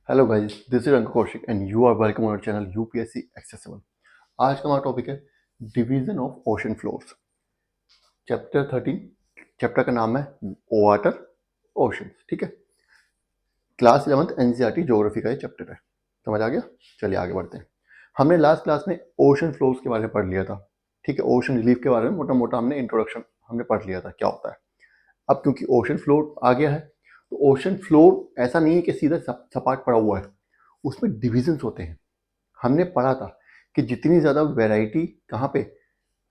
Hello guys, this is Ank Kaushik and you are welcome on our channel UPSC accessible. आज का हमारा topic है division of ocean floors. Chapter 13। Chapter का नाम है वाटर ओशन। ठीक है, क्लास 11th एनसीईआरटी ज्योग्राफी का ये चैप्टर है। समझ आ गया? चलिए आगे बढ़ते हैं। हमने लास्ट क्लास में ओशन फ्लोर्स के बारे में पढ़ लिया था। ठीक है, ओशन रिलीफ के बारे में मोटा मोटा हमने इंट्रोडक्शन हमने पढ़ लिया था क्या होता है। अब क्योंकि ओशन फ्लोर आ गया है तो ओशन फ्लोर ऐसा नहीं है कि सीधा सपाट पड़ा हुआ है, उसमें डिविजन्स होते हैं। हमने पढ़ा था कि जितनी ज़्यादा वैरायटी कहाँ पे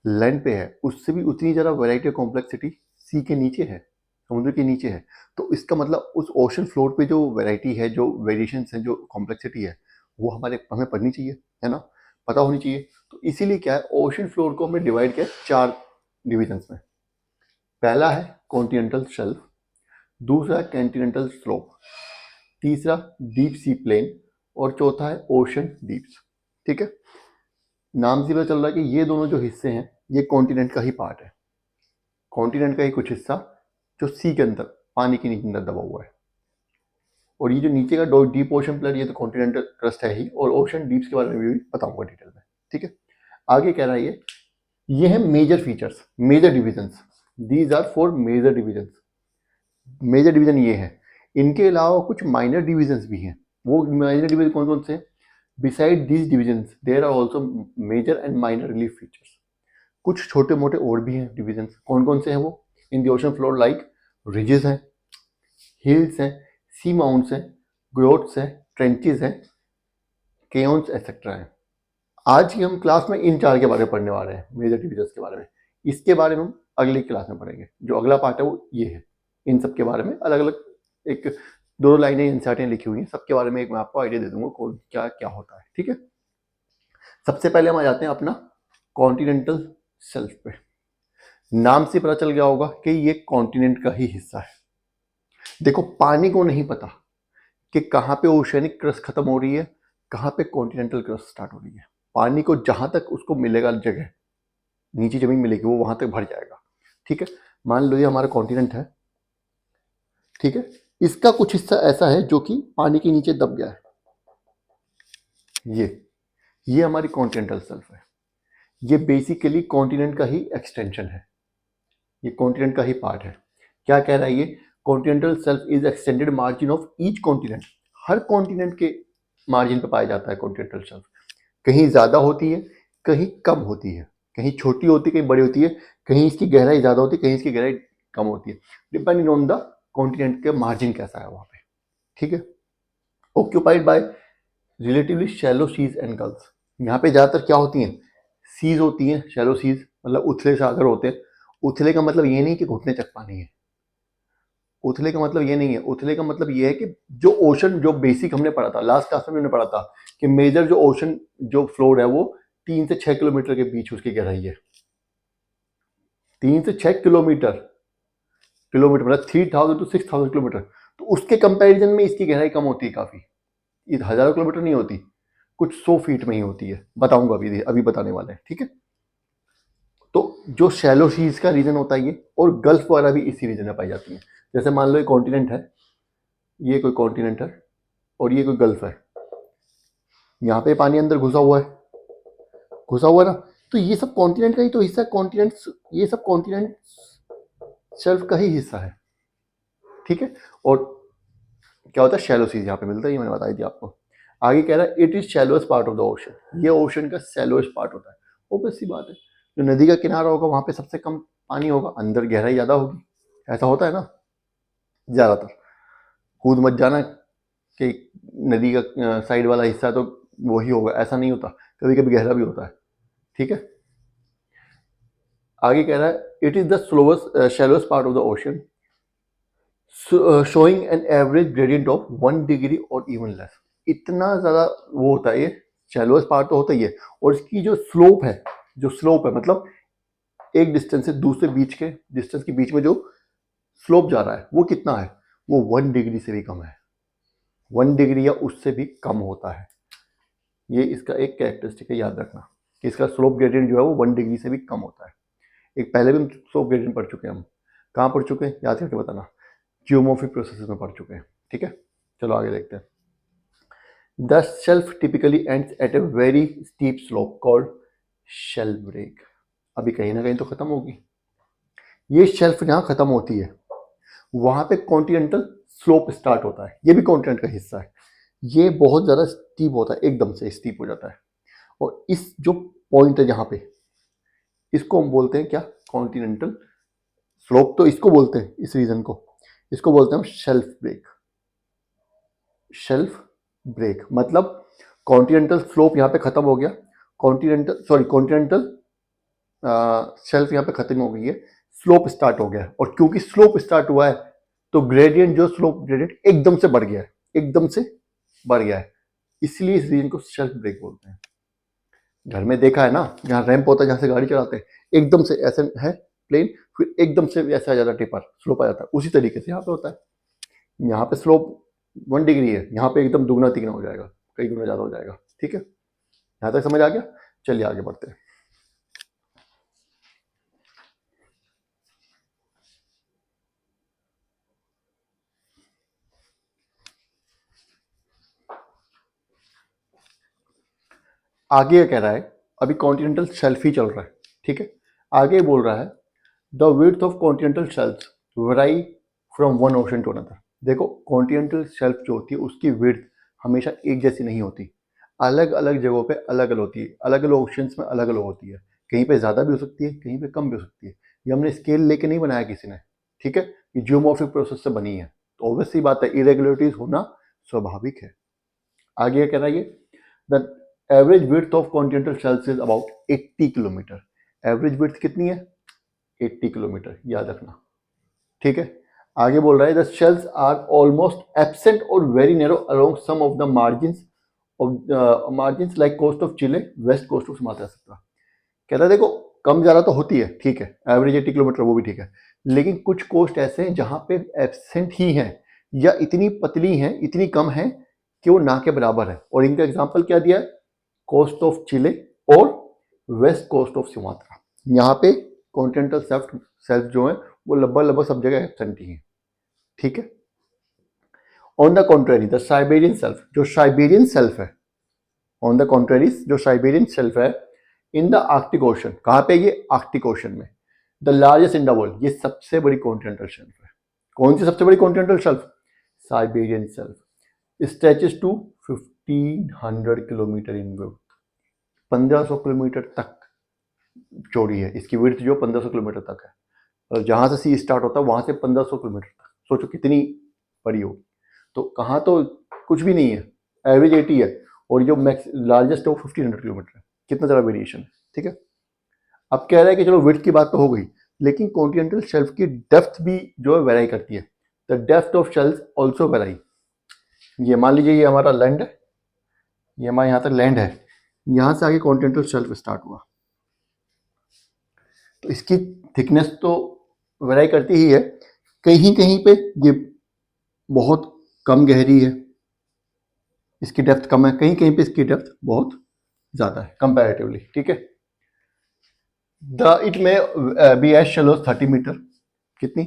लैंड पे है, उससे भी उतनी ज़्यादा वैरायटी और कॉम्प्लेक्सिटी सी के नीचे है, समुद्र के नीचे है। तो इसका मतलब उस ओशन फ्लोर पे जो वैरायटी है, जो वेरिएशंस है, जो कॉम्प्लेक्सिटी है, वो हमें पढ़नी चाहिए, है ना, पता होनी चाहिए। तो इसीलिए क्या है, ओशन फ्लोर को हमने डिवाइड किया 4 डिविजन्स में। पहला है कॉन्टिनेंटल शेल्फ, दूसरा है कॉन्टिनेंटल स्लोप, तीसरा डीप सी प्लेन और चौथा है ओशन डीप्स। ठीक है, नाम से पता चल रहा है कि ये दोनों जो हिस्से हैं ये कॉन्टिनेंट का ही पार्ट है, कॉन्टिनेंट का ही कुछ हिस्सा जो सी के अंदर पानी के नीचे अंदर दबा हुआ है। और ये जो नीचे का डीप ओशन प्लेट, ये तो कॉन्टिनेंटल क्रस्ट है ही, और ओशन डीप्स के बारे में भी बताऊंगा डिटेल में। ठीक है, आगे कह रहा है ये है major features, major divisions. These are four major divisions. Major division ये है, इनके अलावा कुछ माइनर डिविजन्स भी हैं। वो माइनर डिवीजन कौन कौन से? Beside these divisions there are also major and minor relief features. कुछ छोटे मोटे और भी हैं डिविजन्स। कौन कौन से हैं वो? In the ocean floor like ridges हैं, हिल्स हैं, सी माउंट्स हैं, ग्रोट्स हैं, ट्रेंचेस हैं, केओन्स एक्सेट्रा हैं। आज की हम क्लास में इन 4 के बारे में पढ़ने वाले हैं, मेजर डिविजन्स के बारे में। इसके बारे में हम अगली क्लास में पढ़ेंगे। जो अगला पार्ट है वो ये है। इन सब के बारे में अलग अलग एक 2 लाइनें इंसर्टें लिखी हुई हैं, सबके बारे में एक मैं आपको आइडिया दे दूंगा कौन क्या क्या होता है। ठीक है, सबसे पहले हम आ जाते हैं अपना कॉन्टिनेंटल शेल्फ पे। नाम से पता चल गया होगा कि ये कॉन्टिनेंट का ही हिस्सा है। देखो, पानी को नहीं पता कि कहाँ पे ओशनिक क्रस्ट खत्म हो रही है, कहाँ पे कॉन्टिनेंटल क्रस्ट स्टार्ट हो रही है। पानी को जहां तक उसको मिलेगा जगह, नीचे जमीन मिलेगी, वो वहां तक भर जाएगा। ठीक है, मान लो ये हमारा कॉन्टिनेंट है। ठीक है, इसका कुछ हिस्सा ऐसा है जो कि पानी के नीचे दब गया है। ये हमारी कॉन्टिनेंटल शेल्फ है। ये बेसिकली कॉन्टिनेंट का ही एक्सटेंशन है, ये कॉन्टिनेंट का ही पार्ट है। क्या कह रहा है ये? Continental shelf is extended margin of each continent. Her continent के मार्जिन पर पाया जाता है कॉन्टिनेंटल शेल्फ। कहीं ज्यादा होती है, कहीं कम होती है, कहीं छोटी होती है, कहीं बड़ी होती है, कहीं इसकी गहराई ज्यादा होती है, कहीं इसकी गहराई कम होती है, डिपेंडिंग ऑन द कॉन्टिनेंट के मार्जिन कैसा है वहां पे। ठीक है, occupied by relatively shallow seas and gulfs. यहाँ पे ज्यादातर क्या होती हैं? सीज होती हैं, शैलो सीज मतलब उथले सागर होते हैं। उथले का मतलब ये नहीं कि घुटने तक पानी है, उथले का मतलब ये नहीं है। उथले का मतलब ये है कि जो ओशन, जो बेसिक हमने पढ़ा था लास्ट क्लास में, हमने पढ़ा था कि मेजर जो ओशन जो फ्लोर है वो 3 से 6 किलोमीटर के बीच उसकी गहराई है। 3 से 6 किलोमीटर, किलोमीटर मतलब 3000 to 6000 किलोमीटर। तो उसके कंपैरिजन में इसकी गहराई कम होती है काफी। ये हजारों किलोमीटर नहीं होती, कुछ 100 फीट में ही होती है। बताऊंगा अभी, अभी बताने वाले हैं। ठीक है, तो जो शैलो सीज का रीजन होता है ये, और गल्फ वगैरह भी इसी रीजन में पाई जाती है। जैसे मान लो ये कॉन्टिनेंट है, ये कोई कॉन्टिनेंट है और ये कोई गल्फ है। यहाँ पे पानी अंदर घुसा हुआ है, घुसा हुआ ना, तो ये सब कॉन्टिनेंट का ही तो हिस्सा है। कॉन्टिनेंट्स, ये सब कॉन्टिनेंट शेल्फ का ही हिस्सा है। ठीक है, और क्या होता है? शैलो सीज यहाँ पे मिलता है, ये मैंने बताई थी आपको। आगे कह रहा है it is shallowest part of the ocean. ये ओशन का शैलोएस्ट पार्ट होता है। ऑब्वियस सी बात है, जो नदी का किनारा होगा वहां पे सबसे कम पानी होगा, अंदर गहराई ज्यादा होगी। ऐसा होता है ना ज्यादातर। कूद मत जाना कि नदी का साइड वाला हिस्सा तो वही होगा, ऐसा नहीं होता, कभी कभी गहरा भी होता है। ठीक है, आगे कह रहा है it is the slowest shallowest part of the ocean, showing an average gradient of 1 degree और इवन लेस। इतना ज़्यादा वो होता है ये, शैलोएस्ट पार्ट तो होता ही है। और इसकी जो स्लोप है, जो स्लोप है मतलब एक डिस्टेंस से दूसरे बीच के डिस्टेंस के बीच में जो स्लोप जा रहा है वो कितना है? वो 1 डिग्री से भी कम है। 1 डिग्री या उससे भी कम होता है। ये इसका एक कैरेक्टरिस्टिक है, याद रखना कि इसका स्लोप ग्रेडियंट जो है वो 1 डिग्री से भी कम होता है। एक पहले भी हम स्लोप ग्रेडियंट पढ़ चुके हैं। हम कहाँ पढ़ चुके हैं याद करके बताना, जियोमॉर्फिक प्रोसेसेस में पढ़ चुके हैं। ठीक है, चलो आगे देखते हैं। The shelf typically ends at a very steep slope called shelf break. अभी कहीं ना कहीं तो खत्म होगी। ये शेल्फ जहाँ खत्म होती है वहां पे कॉन्टिनेंटल स्लोप स्टार्ट होता है। ये भी कॉन्टिनेंट का हिस्सा है। ये बहुत ज़्यादा स्टीप होता है, एकदम से स्टीप हो जाता है। और इस जो पॉइंट है जहाँ पे, इसको हम बोलते हैं क्या, कॉन्टिनेंटल स्लोप। तो इसको बोलते हैं, इस रीजन को, इसको बोलते हैं हम शेल्फ ब्रेक। शेल्फ ब्रेक मतलब कॉन्टिनेंटल स्लोप यहाँ पे खत्म हो गया, कॉन्टिनेंटल शेल्फ यहाँ पे खत्म हो गई है, स्लोप स्टार्ट हो गया है। और क्योंकि स्लोप स्टार्ट हुआ है तो ग्रेडियंट, जो स्लोप ग्रेडियंट एकदम से बढ़ गया है, एकदम से बढ़ गया है, इसलिए इस रीजन को शेल्फ ब्रेक बोलते हैं। घर में देखा है ना, जहाँ रैंप होता है, जहाँ से गाड़ी चलाते हैं, एकदम से ऐसे है प्लेन, फिर एकदम से ऐसा आ जाता है, टिपर स्लोप आ जाता है। उसी तरीके से यहाँ पे होता है। यहाँ पे स्लोप 1 डिग्री है, यहाँ पे एकदम दुगना तिगना हो जाएगा, कई गुना ज़्यादा हो जाएगा। ठीक है, यहाँ तक समझ आ गया। चलिए आगे बढ़ते हैं। आगे ये कह रहा है, अभी कॉन्टिनेंटल शेल्फ ही चल रहा है। ठीक है, आगे बोल रहा है the width of continental shelf varies from one ocean to another. देखो, कॉन्टिनेंटल शेल्फ जो होती है उसकी विड्थ हमेशा एक जैसी नहीं होती, अलग अलग जगहों पे अलग अलग होती है, अलग अलग ओशंस में अलग अलग होती है। कहीं पे ज़्यादा भी हो सकती है, कहीं पे कम भी हो सकती है। ये हमने स्केल लेके नहीं बनाया किसी ने, ठीक है, ये जियोमॉर्फिक प्रोसेस से बनी है। तो ऑब्वियसली बात है, इरेगुलरिटीज होना स्वाभाविक है। आगे क्या कह रहा है, the average width of continental shelf is about 80 kilometre. Average width कितनी है? 80 किलोमीटर, याद रखना। ठीक है, आगे बोल रहा है the shelves are almost absent और very narrow along some of the margins like coast of Chile, west coast of Sumatra etcetera. कहता है देखो, कम ज़्यादा तो होती है, ठीक है, एवरेज 80 किलोमीटर वो भी ठीक है, लेकिन कुछ कोस्ट ऐसे हैं जहाँ पे एब्सेंट ही हैं, या इतनी पतली हैं, इतनी कम हैं कि वो ना के बराबर है। और इनका एग्जाम्पल क्या दिया है? कोस्ट ऑफ चिले और वेस्ट कोस्ट ऑफ सुमात्रा। यहाँ पे कॉन्टिनेंटल शेल्फ जो है वो लगभग सब जगह एब्सेंट ही है। ठीक है, on the contrary the Siberian self, जो साइबेरियन सेल्फ है, ऑन द कॉन्ट्रेरी जो साइबेरियन सेल्फ है इन द आर्कटिक ओशन, कहाँ पे? ये आर्कटिक ओशन में। The largest in the world, ये सबसे बड़ी कॉन्टिनेंटल शेल्फ है। कौन सी सबसे बड़ी continental shelf? Siberian shelf. Stretches to 1500 kilometres in width, 1500 kilometres तक चौड़ी है इसकी विड्थ, जो 1500 किलोमीटर तक है। और जहाँ से सी स्टार्ट होता है वहाँ से 1500 किलोमीटर तक, सोचो कितनी बड़ी हो। तो कहाँ तो कुछ भी नहीं है, एवरेज 80 है, और जो मैक्स लार्जेस्ट है वो 1500 किलोमीटर है। कितना ज़्यादा वेरिएशन है। ठीक है, अब कह रहा है कि चलो विड्थ की बात तो हो गई, लेकिन कॉन्टिनेंटल शेल्फ की डेप्थ भी जो है वेराई करती है। The depth of shelf also vary. ये मान लीजिए ये हमारा लैंड है, ये हमारे यहाँ तक लैंड है, यहाँ से आगे कॉन्टिनेंटल शेल्फ स्टार्ट हुआ, तो इसकी थिकनेस तो वेराई करती ही है। कहीं कहीं पे ये बहुत कम गहरी है, इसकी डेप्थ कम है, कहीं कहीं पे इसकी डेप्थ बहुत ज़्यादा है कंपैरेटिवली। ठीक है, the it may be as shallow 30 metres, कितनी?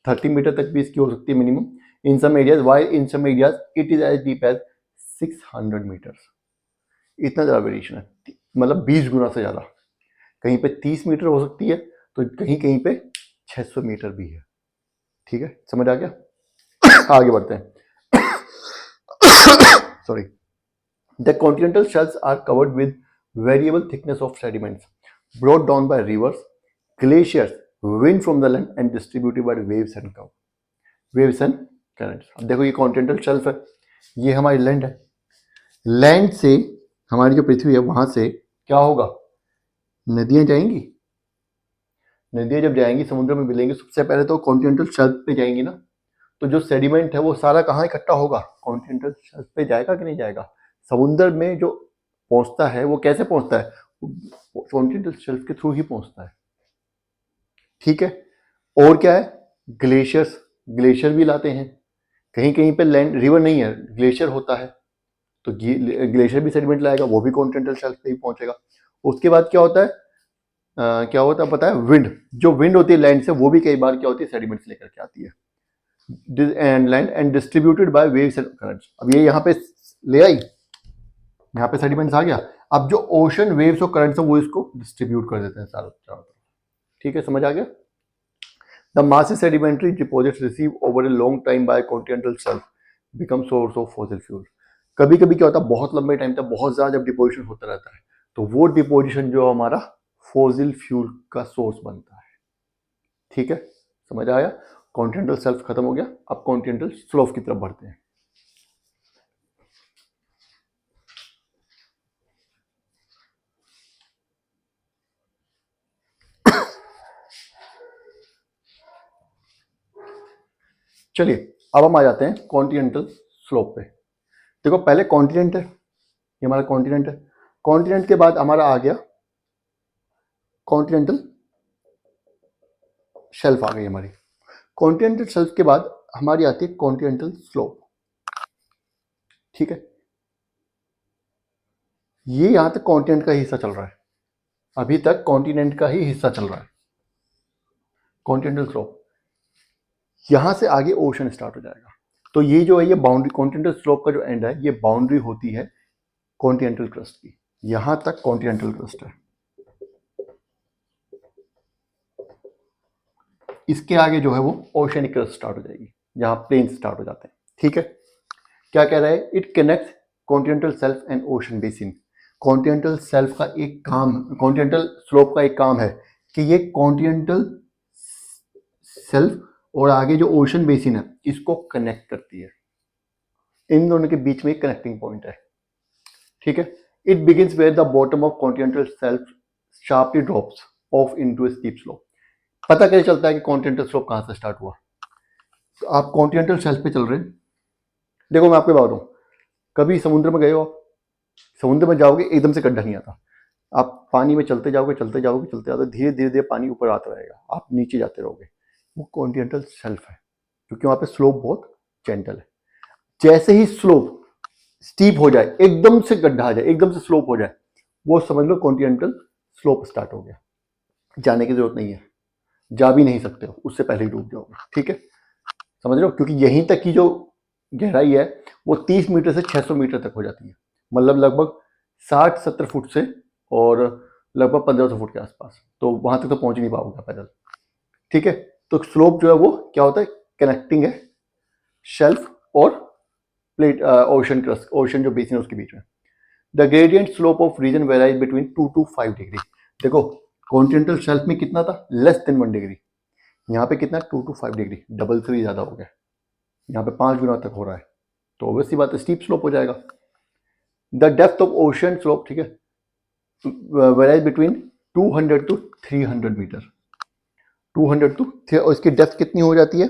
30 मीटर तक भी इसकी हो सकती है minimum. In some areas, while in some areas it is as deep as 600 metres. इतना ज़्यादा वेरिएशन है, मतलब 20 गुना से ज़्यादा। कहीं पे 30 मीटर हो सकती है, तो कहीं कहीं पे 600 मीटर भी है। ठीक है, समझ आ गया। आगे बढ़ते हैं। Sorry, the continental shelves are covered with variable thickness of sediments brought down by rivers, glaciers, wind from the land and distributed by waves and currents. अब देखो, ये कॉन्टिनेंटल शेल्फ है, ये हमारी लैंड है। लैंड से हमारी जो पृथ्वी है वहां से क्या होगा? नदियां जाएंगी। नदियां जब जाएंगी समुद्र में मिलेंगी, सबसे पहले तो कॉन्टिनेंटल शेल्फ पे जाएंगी ना। तो जो सेडिमेंट है वो सारा कहाँ इकट्ठा होगा? कॉन्टिनेंटल शेल्फ पे जाएगा कि नहीं जाएगा? समुद्र में जो पहुंचता है वो कैसे पहुंचता है? कॉन्टिनेंटल शेल्फ के थ्रू ही पहुंचता है। ठीक है, और क्या है? ग्लेशियर्स, ग्लेशियर भी लाते हैं। कहीं कहीं पे लैंड रिवर नहीं है, ग्लेशियर होता है, तो ग्लेशियर भी सेडिमेंट लाएगा, वो भी कॉन्टिनेंटल शेल्फ पे ही पहुंचेगा। उसके बाद क्या होता है? क्या होता है पता है? विंड, जो विंड होती है लैंड से, वो भी कई बार क्या होती है? सेडिमेंट्स लेकर के आती है and land and distributed by waves and currents. अब ये यहाँ पे ले आई, यहाँ पे सेडिमेंट्स आ गया। अब जो ओशन वेव्स और करंट्स है वो इसको डिस्ट्रीब्यूट कर देते हैं चारों चारों तरफ। ठीक है, समझ आ गया। The massive sedimentary deposits received over a long time by continental shelf become source of fossil fuel. कभी कभी क्या होता है, बहुत लंबे टाइम तक बहुत ज्यादा जब डिपोजिशन होता रहता है तो वो डिपोजिशन जो हमारा फॉसिल फ्यूल का सोर्स बनता है। ठीक है, समझ आया। कॉन्टिनेंटल शेल्फ खत्म हो गया, अब कॉन्टिनेंटल स्लोप की तरफ बढ़ते हैं। चलिए अब हम आ जाते हैं कॉन्टिनेंटल स्लोप पे। देखो पहले कॉन्टिनेंट है, ये हमारा कॉन्टिनेंट है। कॉन्टिनेंट के बाद हमारा आ गया कॉन्टिनेंटल शेल्फ, आ गई हमारी। कॉन्टिनेंटल शेल्फ के बाद हमारी आती है कॉन्टिनेंटल स्लोप। ठीक है, ये यहां तक कॉन्टिनेंट का हिस्सा चल रहा है, अभी तक कॉन्टिनेंट का ही हिस्सा चल रहा है कॉन्टिनेंटल स्लोप। यहां से आगे ओशन स्टार्ट हो जाएगा। तो ये जो है ये बाउंड्री, कॉन्टिनेंटल स्लोप का जो एंड है ये बाउंड्री होती है कॉन्टिनेंटल क्रस्ट की। यहां तक कॉन्टिनेंटल क्रस्ट है, इसके आगे जो है वो ओशनिक क्रस्ट स्टार्ट हो जाएगी, जहां प्लेन स्टार्ट हो जाते हैं। ठीक है, क्या कह रहा है, it connects continental shelf and ocean basin. Continental shelf का एक काम, कॉन्टिनेंटल स्लोप का एक काम है कि ये कॉन्टिनेंटल शेल्फ और आगे जो ओशन बेसिन है इसको कनेक्ट करती है। इन दोनों के बीच में एक कनेक्टिंग पॉइंट है। ठीक है, it begins where the bottom of continental shelf sharply drops off into a steep slope. पता कैसे चलता है कि कॉन्टिनेंटल स्लोप कहां से स्टार्ट हुआ। तो आप कॉन्टिनेंटल शेल्फ पे चल रहे हैं, देखो मैं आपको बता रहा हूं, कभी समुद्र में गए हो आप, समुद्र में जाओगे एकदम से गड्ढा नहीं आता, आप पानी में चलते जाओगे चलते जाओगे चलते जाओगे, धीरे धीरे धीरे पानी ऊपर आता रहेगा, आप नीचे जाते रहोगे। वो कॉन्टिनेंटल शेल्फ है, क्योंकि वहां पे स्लोप बहुत जेंटल है। जैसे ही स्लोप स्टीप हो जाए, एकदम से गड्ढा आ जाए, एकदम से स्लोप हो जाए, वो समझ लो कॉन्टिनेंटल स्लोप स्टार्ट हो गया। जाने की जरूरत नहीं है, जा भी नहीं सकते हो, उससे पहले ही डूब जाओगे। ठीक है, समझ रहे हो, क्योंकि यहीं तक की जो गहराई है वो 30 मीटर से 600 मीटर तक हो जाती है, मतलब लगभग 60-70 फुट से और लगभग 1500 फुट के आसपास, तो वहां तक तो पहुंच नहीं पाओगे पैदल। ठीक है, तो स्लोप जो है वो क्या होता है, कनेक्टिंग है शेल्फ और प्लेट, ओशन क्रस्ट, ओशन जो बेसिन है उसके बीच में। The gradient slope of region varies between 2 to 5 degrees. देखो कॉन्टिनेंटल शेल्फ में कितना था, लेस देन 1 डिग्री, यहाँ पे कितना 2 to 5 डिग्री, डबल से भी ज्यादा हो गया, यहाँ पे 5 गुना तक हो रहा है, तो ऑब्वियसली बात है स्टीप स्लोप हो जाएगा। The depth of ocean slope, ठीक है, varies between 200 to 300 metres, 200 to, और इसकी डेप्थ कितनी हो जाती है,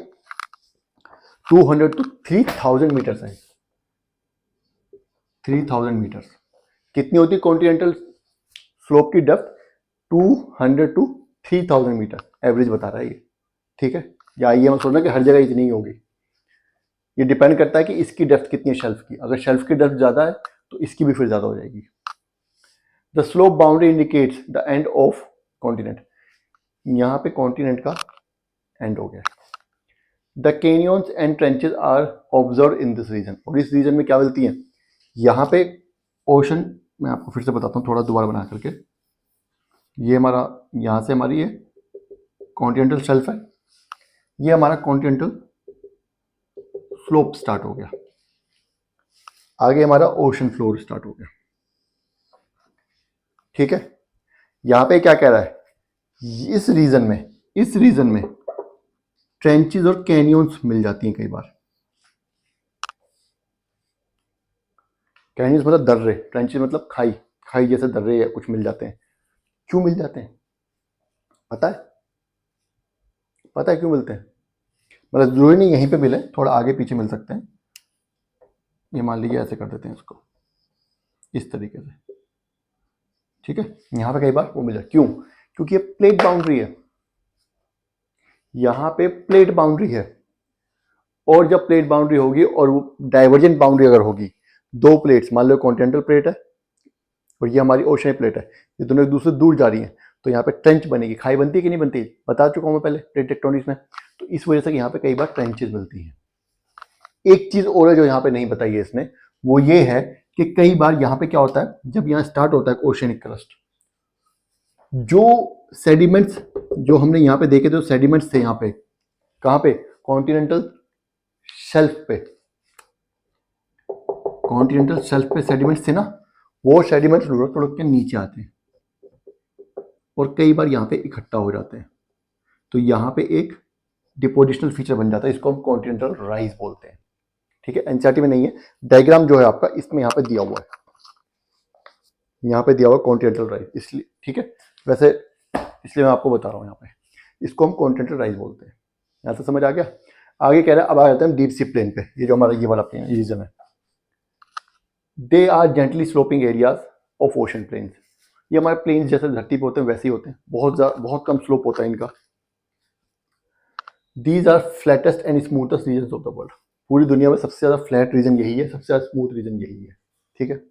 200 to 3000 मीटर है, 3000 मीटर कितनी होती है कॉन्टिनेंटल स्लोप की डेप्थ, 200 to 3000 मीटर, एवरेज बता रहा है ये। ठीक है, या ये मत सोचना कि हर जगह इतनी ही होगी, ये डिपेंड करता है कि इसकी डेप्थ कितनी है शेल्फ की, अगर शेल्फ की डेप्थ ज्यादा है तो इसकी भी फिर ज्यादा हो जाएगी। The slope boundary indicates the end of continent, यहाँ पे कॉन्टिनेंट का एंड हो गया। The canyons and trenches are observe in this region, और इस रीजन में क्या मिलती है, यहाँ पे ओशन, मैं आपको फिर से बताता हूँ थोड़ा दोबारा बना करके, ये हमारा यहाँ से हमारी ये कॉन्टिनेंटल शेल्फ है, ये हमारा कॉन्टिनेंटल स्लोप स्टार्ट हो गया, आगे हमारा ओशन फ्लोर स्टार्ट हो गया। ठीक है, यहां पे क्या कह रहा है, इस रीजन में ट्रेंचेस और कैनियंस मिल जाती हैं कई बार। कैनियंस मतलब दर्रे, ट्रेंचेस मतलब खाई, खाई जैसे दर्रे या कुछ मिल जाते हैं। क्यों मिल जाते हैं पता है, पता है क्यों मिलते हैं, मतलब जरूरी नहीं यहीं पे मिले, थोड़ा आगे पीछे मिल सकते हैं। ये मान लीजिए ऐसे कर देते हैं इसको, इस तरीके से। ठीक है, यहां पे कई बार वो मिला, क्यों, क्योंकि ये प्लेट बाउंड्री है, यहां पे प्लेट बाउंड्री है, और जब प्लेट बाउंड्री होगी और वो डाइवर्जेंट बाउंड्री अगर होगी, दो प्लेट्स, मान लो कॉन्टिनेंटल प्लेट है और ये हमारी ओशन प्लेट है, ये दोनों एक दूसरे दूर जा रही हैं, तो यहाँ पे ट्रेंच बनेगी, खाई बनती है कि नहीं बनती, बता चुका हूं मैं पहले प्लेट टेक्टोनिक्स में, तो इस वजह से यहाँ पे कई बार ट्रेंचेस मिलती हैं। एक चीज और है जो यहाँ पे नहीं बताई है इसने, वो ये है कि कई बार यहाँ पे क्या होता है, जब यहाँ स्टार्ट होता है ओशियनिक क्रस्ट, जो सेडिमेंट्स जो हमने यहाँ पे देखे थे, सेडिमेंट्स थे यहाँ पे, कहाँ पे, कॉन्टिनेंटल शेल्फ पे, कॉन्टिनेंटल शेल्फ पे सेडिमेंट्स थे ना, वो सेडिमेंट्स लुढ़क लुढ़क के नीचे आते हैं और कई बार यहाँ पे इकट्ठा हो जाते हैं, तो यहाँ पे एक डिपोजिशनल फीचर बन जाता है, इसको हम कॉन्टिनेंटल राइज बोलते हैं। ठीक है, एनसीईआरटी में नहीं है, डायग्राम जो है आपका इसमें यहाँ पे दिया हुआ है, यहाँ पे दिया हुआ कॉन्टिनेंटल राइज, इसलिए ठीक है, वैसे इसलिए मैं आपको बता रहा हूँ, यहाँ पे इसको हम कॉन्टिनेंटल राइज बोलते हैं। यहाँ से समझ आ गया। आगे कह रहा है, अब आ जाते हैं डीप सी प्लेन पे, ये जो हमारा ये वाला प्लेन रीजन है, they are gently sloping areas of ocean plains. ये हमारे प्लेन्स जैसे धरती पे होते हैं वैसे ही होते हैं, बहुत कम स्लोप होता है इनका। These are flattest and smoothest region of the world. पूरी दुनिया में सबसे ज़्यादा फ्लैट रीजन यही है, सबसे ज़्यादा स्मूथ रीजन यही है। ठीक है,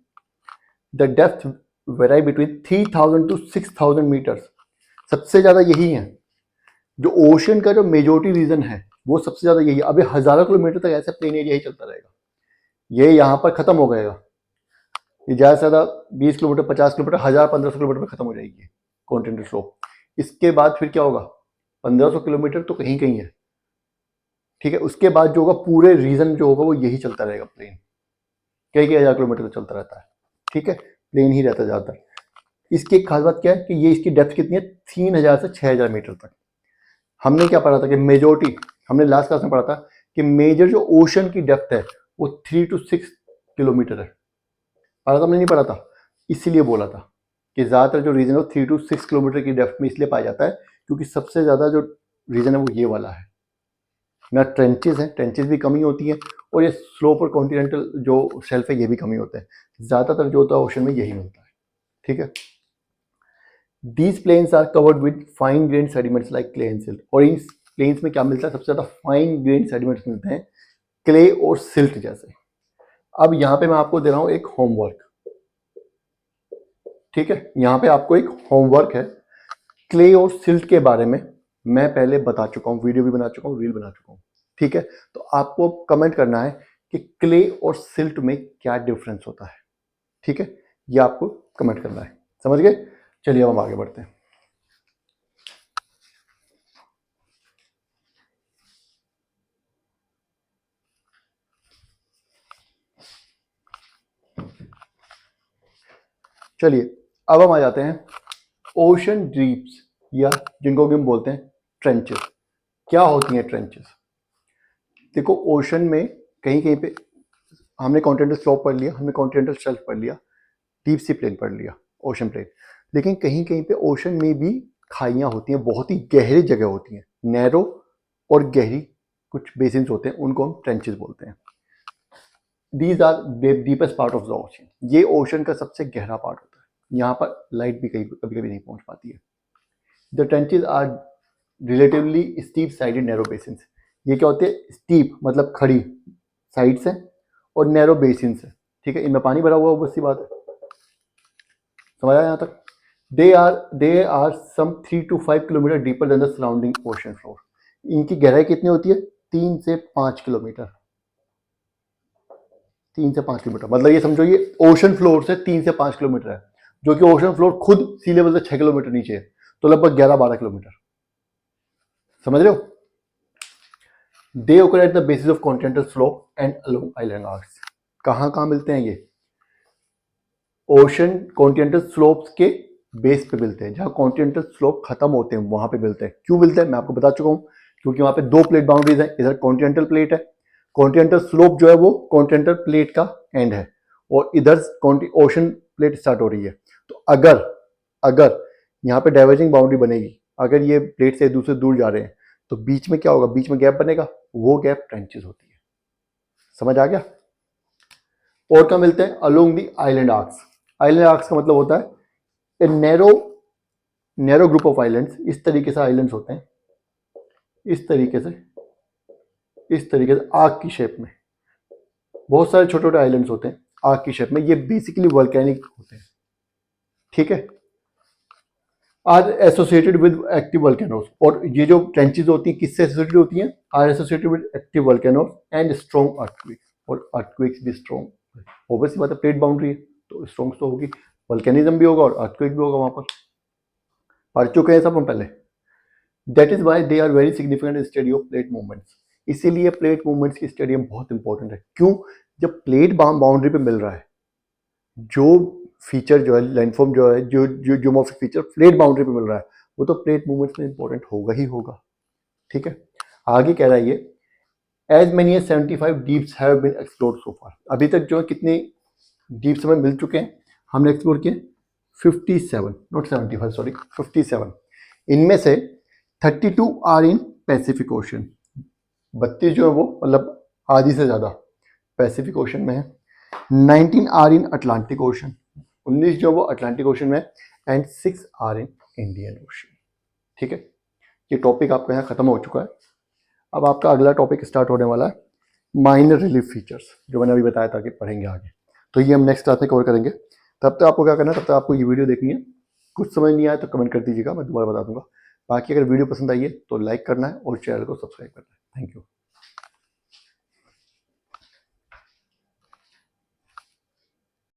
the depth vary between 3000 to 6000 metres. सबसे ज़्यादा यही है, जो ओशन का जो मेजोरिटी रीजन है वो सबसे ज़्यादा यही है। अभी हज़ारों किलोमीटर तक ऐसे प्लेन एरिया ही चलता रहेगा, ये यहाँ पर ख़त्म हो गएगा, ये ज़्यादा से ज़्यादा 20 किलोमीटर, 50 किलोमीटर, 1000-1500 किलोमीटर में ख़त्म हो जाएगी कॉन्टिनेंटल स्लोप। इसके बाद फिर क्या होगा, 1500 किलोमीटर तो कहीं कहीं है। ठीक है, उसके बाद जो होगा पूरे रीजन जो होगा वो यही चलता रहेगा, प्लेन कई कई हज़ार किलोमीटर तक चलता रहता है। ठीक है, प्लेन ही रहता ज़्यादातर। इसकी एक खास बात क्या है कि ये इसकी डेप्थ कितनी है, 3000 से 6000 मीटर तक। हमने क्या पढ़ा था कि मेजोरिटी, हमने लास्ट क्लास में पढ़ा था कि मेजर जो ओशन की डेप्थ है वो 3 to 6 किलोमीटर है। पढ़ा था, हमने नहीं पढ़ा था, इसीलिए बोला था कि ज़्यादातर जो रीजन है वो 3 to 6 किलोमीटर की डेप्थ में इसलिए पाया जाता है क्योंकि सबसे ज़्यादा जो रीजन है वो ये वाला है ना। ट्रेंचेस हैं, ट्रेंचेस भी कमी होती है, और ये स्लोप और कॉन्टिनेंटल जो शेल्फ है ये भी कमी होते हैं। ज़्यादातर जो होता है ओशन में यही मिलता है। ठीक है, these plains are covered with fine grain sediments like clay and silt. और इन प्लेन्स में क्या मिलता है, सबसे ज़्यादा फाइन ग्रेन सेडिमेंट्स मिलते हैं, क्ले और सिल्ट जैसे। अब यहाँ पे मैं आपको दे रहा हूँ एक होमवर्क। ठीक है, यहाँ पे आपको एक होमवर्क है, क्ले और सिल्ट के बारे में मैं पहले बता चुका हूँ, वीडियो भी बना चुका हूँ, रील बना चुका हूँ। ठीक है, तो आपको कमेंट करना है कि क्ले और सिल्ट में क्या डिफरेंस होता है। ठीक है, ये आपको कमेंट करना है, समझ गए। चलिए अब हम आगे बढ़ते हैं। चलिए अब हम आ जाते हैं ओशन ड्रीप्स, या जिनको भी हम बोलते हैं ट्रेंचेस। क्या होती हैं ट्रेंचेस? देखो, ओशन में कहीं कहीं पे हमने कॉन्टिनेंटल स्लोप पढ़ लिया, हमने कॉन्टिनेंटल शेल्फ पढ़ लिया, डीप सी प्लेन पढ़ लिया, ओशन प्लेन, लेकिन कहीं कहीं पे ओशन में भी खाइयाँ होती हैं, बहुत ही गहरी जगह होती हैं, नैरो और गहरी कुछ बेसिन्स होते हैं, उनको हम ट्रेंचेस बोलते हैं। These are deepest part of the ocean. ये ओशन का सबसे गहरा पार्ट होता है, यहाँ पर लाइट भी कभी कभी नहीं पहुँच पाती है। The trenches are relatively steep sided narrow basins. ये क्या होते हैं, स्टीप मतलब खड़ी साइड से, और नैरो बेसिन से। ठीक है, इनमें पानी भरा हुआ है, बस सी बात है, समझ आया यहाँ तक। They are some 3 to 5 kilometres deeper than the surrounding ocean floor. इनकी गहराई कितनी होती है, 3 से 5 किलोमीटर। 3 से 5 किलोमीटर मतलब ये समझो ये ओशन फ्लोर से 3 से 5 किलोमीटर है, जो कि ओशन फ्लोर खुद सी लेवल से 6 किलोमीटर नीचे है, तो लगभग 11-12 किलोमीटर, समझ रहे हो। दे ओकर at the basis of continental slope and along island arcs. कहाँ कहाँ मिलते हैं ये, ओशन कॉन्टिनेंटल स्लोप्स के बेस पे मिलते हैं, जहाँ कॉन्टिनेंटल स्लोप खत्म होते हैं वहां पे मिलते हैं। क्यों मिलते हैं मैं आपको बता चुका हूँ, क्योंकि वहां पे दो प्लेट बाउंड्रीज है, इधर कॉन्टिनेंटल प्लेट है, कॉन्टिनेंटल स्लोप जो है वो कॉन्टिनेंटल प्लेट का एंड है, और इधर ओशन प्लेट स्टार्ट हो रही है। तो अगर अगर यहाँ पे डाइवर्जिंग बाउंड्री बनेगी, अगर ये प्लेट से एक दूसरे दूर जा रहे हैं, तो बीच में क्या होगा, बीच में गैप बनेगा, वो गैप ट्रेंचेस होती है। समझ आ गया। और क्या मिलते हैं, along the island arcs. Island arcs का मतलब होता है a narrow group of islands. इस तरीके से आइलैंड्स होते हैं, इस तरीके से आर्क की शेप में, बहुत सारे छोटे छोटे आइलैंड्स होते हैं आर्क की शेप में, ये बेसिकली वोल्केनिक होते हैं। ठीक है, are associated with active volcanoes. और ये जो ट्रेंचेस होती हैं किससे एसोसिएटेड होती हैं, are associated with active volcanoes and strong earthquakes, और अर्थक्वेक्स भी स्ट्रॉन्ग ऑब्वियसली बात है, प्लेट बाउंड्री है तो स्ट्रॉन्ग तो होगी, वल्केनिज्म भी होगा और अर्थक्वेक भी होगा वहां पर, पढ़ चुके हैं सब हम पहले। That is why they are very significant study of plate movements. इसीलिए प्लेट मूवमेंट्स की स्टडी बहुत इंपॉर्टेंट है। क्यों? जब प्लेट बाउंड्री पे मिल रहा है, जो फीचर जो है लैंडफॉर्म जो है जो जो ज्योमॉर्फिक फीचर प्लेट बाउंड्री पे मिल रहा है, वो तो प्लेट मूवमेंट्स में इंपॉर्टेंट होगा ही होगा। ठीक है, आगे कह रहा है ये, as many as 75 deeps have been explored so far. अभी तक जो है कितने डीप्स हमें मिल चुके हैं, हमने एक्सप्लोर किए 57, नॉट 75 सॉरी 57। इनमें से 32 आर इन पैसिफिक ओशन, 32 जो है वो मतलब आधी से ज़्यादा पैसिफिक ओशन में है। 19 आर इन अटलांटिक ओशन, 19 जो वो अटलांटिक ओशन में है, and 6 are in Indian Ocean. ठीक है, ये टॉपिक आपका यहाँ खत्म हो चुका है। अब आपका अगला टॉपिक स्टार्ट होने वाला है माइनर रिलीफ फीचर्स, जो मैंने अभी बताया था कि पढ़ेंगे आगे। तो ये हम नेक्स्ट क्लास में कवर करेंगे। तब तक आपको क्या करना है, तब तक आपको ये वीडियो देखनी है। कुछ समझ नहीं आया तो कमेंट कर दीजिएगा, मैं दोबारा बता दूंगा। बाकी अगर वीडियो पसंद आई है तो लाइक करना है और चैनल को सब्सक्राइब करना है। Thank you.